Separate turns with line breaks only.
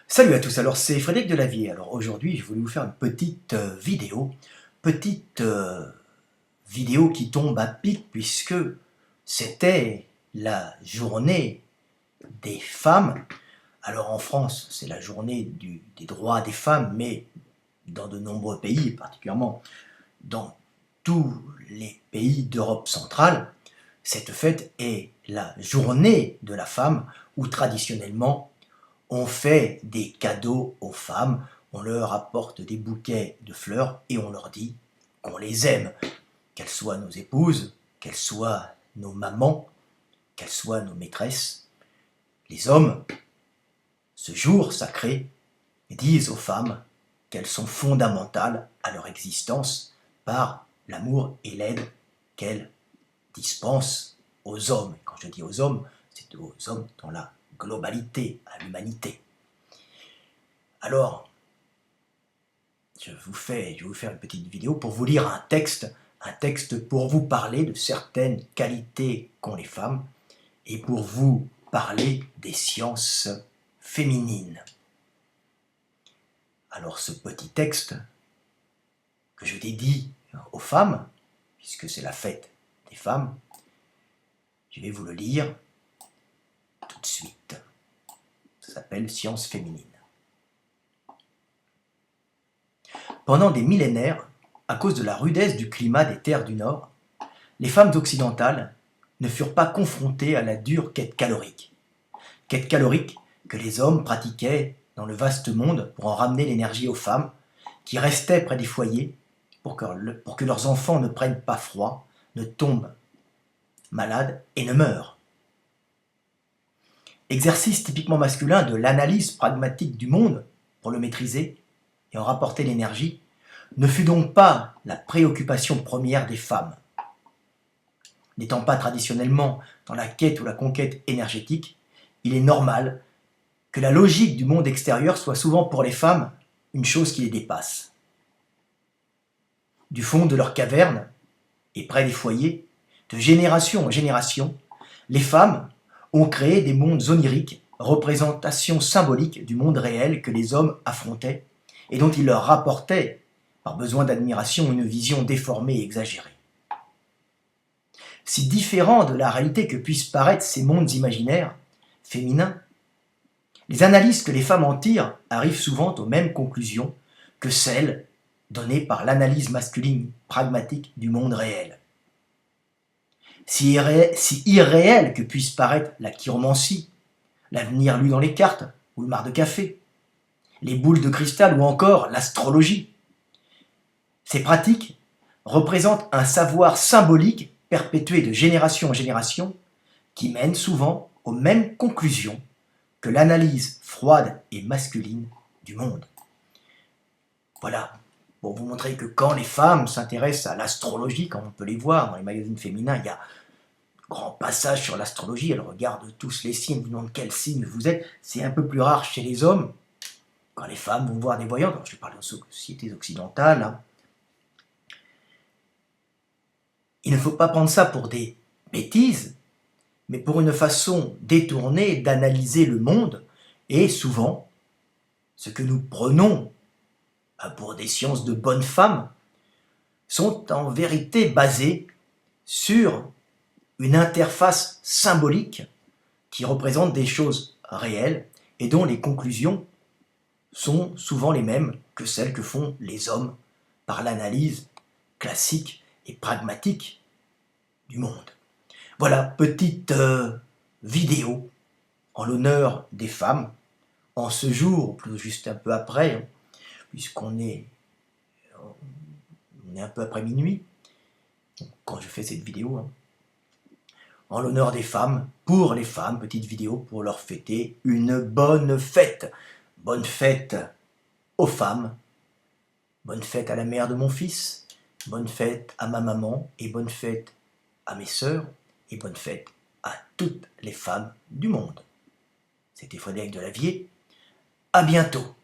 Salut à tous, alors c'est Frédéric Delavier. Alors aujourd'hui, je voulais vous faire une petite petite vidéo qui tombe à pic puisque c'était la journée des femmes. Alors en France, c'est la journée des droits des femmes, mais dans de nombreux pays, particulièrement dans tous les pays d'Europe centrale, cette fête est la journée de la femme où traditionnellement on fait des cadeaux aux femmes, on leur apporte des bouquets de fleurs et on leur dit qu'on les aime, qu'elles soient nos épouses, qu'elles soient nos mamans, qu'elles soient nos maîtresses. Les hommes, ce jour sacré, disent aux femmes qu'elles sont fondamentales à leur existence par l'amour et l'aide qu'elles dispensent aux hommes. Et quand je dis aux hommes, c'est aux hommes dans la globalité, à l'humanité. Alors, je vais vous faire une petite vidéo pour vous lire un texte pour vous parler de certaines qualités qu'ont les femmes et pour vous parler des sciences féminines. Alors ce petit texte que je dédie aux femmes, puisque c'est la fête des femmes, je vais vous le lire tout de suite. Ça s'appelle Sciences féminines. Pendant des millénaires, à cause de la rudesse du climat des terres du Nord, les femmes occidentales ne furent pas confrontées à la dure quête calorique que les hommes pratiquaient dans le vaste monde pour en ramener l'énergie aux femmes qui restaient près des foyers pour que leurs enfants ne prennent pas froid, ne tombent malades et ne meurent. Exercice typiquement masculin de l'analyse pragmatique du monde pour le maîtriser et en rapporter l'énergie, ne fut donc pas la préoccupation première des femmes. N'étant pas traditionnellement dans la quête ou la conquête énergétique, il est normal que la logique du monde extérieur soit souvent pour les femmes une chose qui les dépasse. Du fond de leur caverne et près des foyers, de génération en génération, les femmes ont créé des mondes oniriques, représentations symboliques du monde réel que les hommes affrontaient et dont ils leur rapportaient, par besoin d'admiration, une vision déformée et exagérée. Si différents de la réalité que puissent paraître ces mondes imaginaires, féminins, les analyses que les femmes en tirent arrivent souvent aux mêmes conclusions que celles données par l'analyse masculine pragmatique du monde réel. Si irréel que puisse paraître la chiromancie, l'avenir lu dans les cartes ou le mar de café, les boules de cristal ou encore l'astrologie, ces pratiques représentent un savoir symbolique perpétué de génération en génération qui mène souvent aux mêmes conclusions que l'analyse froide et masculine du monde. Voilà, pour vous montrer que quand les femmes s'intéressent à l'astrologie, comme on peut les voir dans les magazines féminins, il y a un grand passage sur l'astrologie, elles regardent tous les signes, vous demandent quel signe vous êtes, c'est un peu plus rare chez les hommes. Quand les femmes vont voir des voyantes, alors je parle aux sociétés occidentales, hein, il ne faut pas prendre ça pour des bêtises, mais pour une façon détournée d'analyser le monde, et souvent, ce que nous prenons pour des sciences de bonnes femmes sont en vérité basées sur une interface symbolique qui représente des choses réelles et dont les conclusions sont souvent les mêmes que celles que font les hommes par l'analyse classique et pragmatique du monde. Voilà, petite vidéo en l'honneur des femmes, en ce jour, ou plutôt juste un peu après, hein, puisqu'on est un peu après minuit, quand je fais cette vidéo, hein, en l'honneur des femmes, pour les femmes, petite vidéo pour leur fêter une bonne fête. Bonne fête aux femmes, bonne fête à la mère de mon fils, bonne fête à ma maman et bonne fête à mes sœurs et bonne fête à toutes les femmes du monde. C'était Frédéric Delavier, à bientôt.